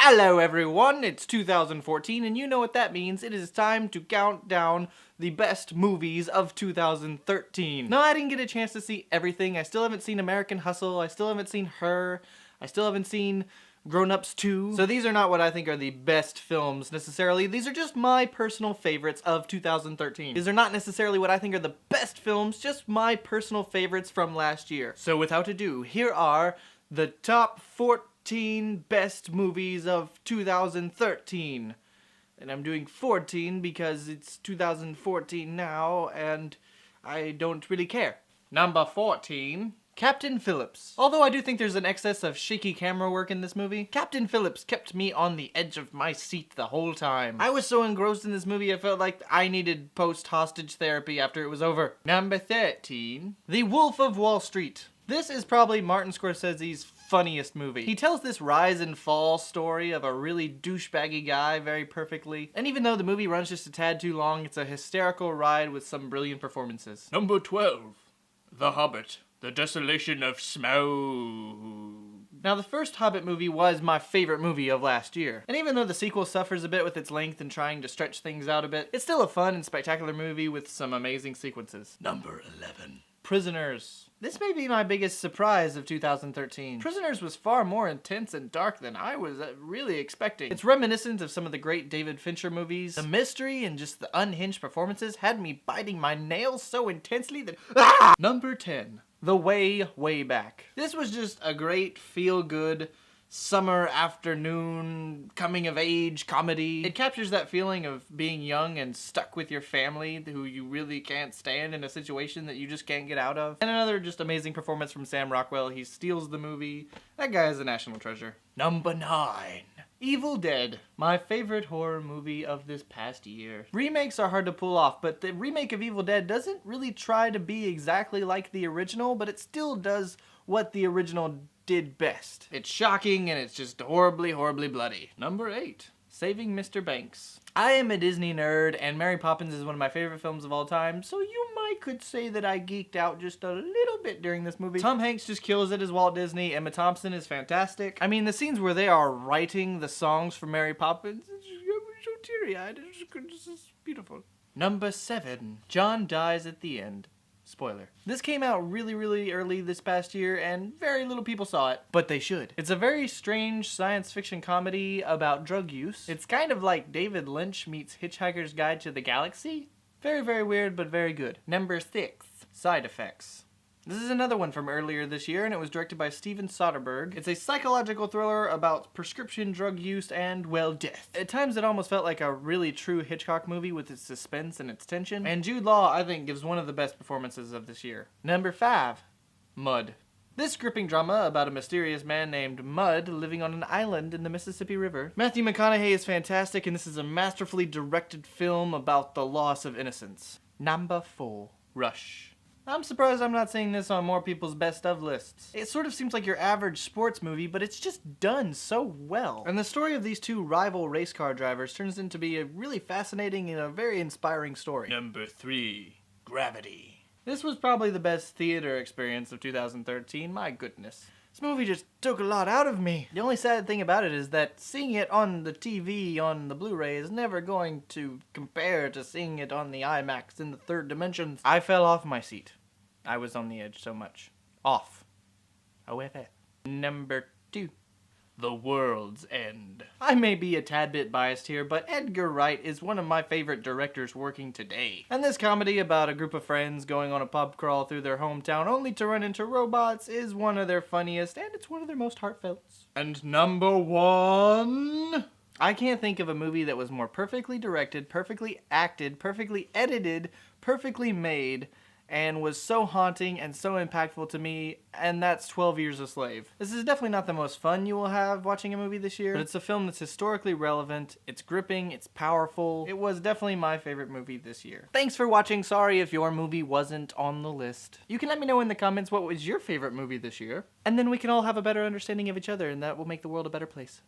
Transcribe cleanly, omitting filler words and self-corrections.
Hello everyone, it's 2014 and you know what that means. It is time to count down the best movies of 2013. No, I didn't get a chance to see everything. I still haven't seen American Hustle, I still haven't seen Her, I still haven't seen Grown Ups 2. So these are not what I think are the best films necessarily. These are just my personal favorites of 2013. These are not necessarily what I think are the best films, just my personal favorites from last year. So without ado, here are the top 14 best movies of 2013. And I'm doing 14 because it's 2014 now and I don't really care. Number 14, Captain Phillips. Although I do think there's an excess of shaky camera work in this movie, Captain Phillips kept me on the edge of my seat the whole time. I was so engrossed in this movie I felt like I needed post-hostage therapy after it was over. Number 13, The Wolf of Wall Street. This is probably Martin Scorsese's funniest movie. He tells this rise and fall story of a really douchebaggy guy very perfectly. And even though the movie runs just a tad too long, it's a hysterical ride with some brilliant performances. Number 12, The Hobbit, The Desolation of Smaug. Now, the first Hobbit movie was my favorite movie of last year. And even though the sequel suffers a bit with its length and trying to stretch things out a bit, it's still a fun and spectacular movie with some amazing sequences. Number 11. Prisoners. This may be my biggest surprise of 2013. Prisoners was far more intense and dark than I was really expecting. It's reminiscent of some of the great David Fincher movies. The mystery and just the unhinged performances had me biting my nails so intensely that Number 10. The Way Back. This was just a great feel-good summer afternoon coming-of-age comedy. It captures that feeling of being young and stuck with your family who you really can't stand in a situation that you just can't get out of. And another just amazing performance from Sam Rockwell. He steals the movie. That guy is a national treasure. Number 9. Evil Dead, my favorite horror movie of this past year. Remakes are hard to pull off, but the remake of Evil Dead doesn't really try to be exactly like the original, but it still does what the original did best. It's shocking and it's just horribly, horribly bloody. Number 8, Saving Mr. Banks. I am a Disney nerd and Mary Poppins is one of my favorite films of all time, so you could say that I geeked out just a little bit during this movie. Tom Hanks just kills it as Walt Disney. Emma Thompson is fantastic. I mean, the scenes where they are writing the songs for Mary Poppins, it's so teary-eyed. It's just beautiful. Number 7, John dies at the end. Spoiler. This came out really, really early this past year, and very little people saw it, but they should. It's a very strange science fiction comedy about drug use. It's kind of like David Lynch meets Hitchhiker's Guide to the Galaxy. Very, very weird, but very good. Number 6, Side Effects. This is another one from earlier this year, and it was directed by Steven Soderbergh. It's a psychological thriller about prescription drug use and, well, death. At times it almost felt like a really true Hitchcock movie with its suspense and its tension. And Jude Law, I think, gives one of the best performances of this year. Number 5, Mud. This gripping drama about a mysterious man named Mud living on an island in the Mississippi River. Matthew McConaughey is fantastic, and this is a masterfully directed film about the loss of innocence. Number 4, Rush. I'm surprised I'm not seeing this on more people's best of lists. It sort of seems like your average sports movie, but it's just done so well. And the story of these two rival race car drivers turns into be a really fascinating and a very inspiring story. Number 3, Gravity. This was probably the best theater experience of 2013, my goodness. This movie just took a lot out of me. The only sad thing about it is that seeing it on the TV, on the Blu-ray, is never going to compare to seeing it on the IMAX in the third dimensions. I fell off my seat. I was on the edge so much. Off. However. Number 2. The World's End. I may be a tad bit biased here, but Edgar Wright is one of my favorite directors working today. And this comedy about a group of friends going on a pub crawl through their hometown only to run into robots is one of their funniest, and it's one of their most heartfelt. And number 1... I can't think of a movie that was more perfectly directed, perfectly acted, perfectly edited, perfectly made, and was so haunting and so impactful to me, and that's 12 Years a Slave. This is definitely not the most fun you will have watching a movie this year, but it's a film that's historically relevant, it's gripping, it's powerful. It was definitely my favorite movie this year. Thanks for watching. Sorry if your movie wasn't on the list. You can let me know in the comments what was your favorite movie this year, and then we can all have a better understanding of each other, and that will make the world a better place.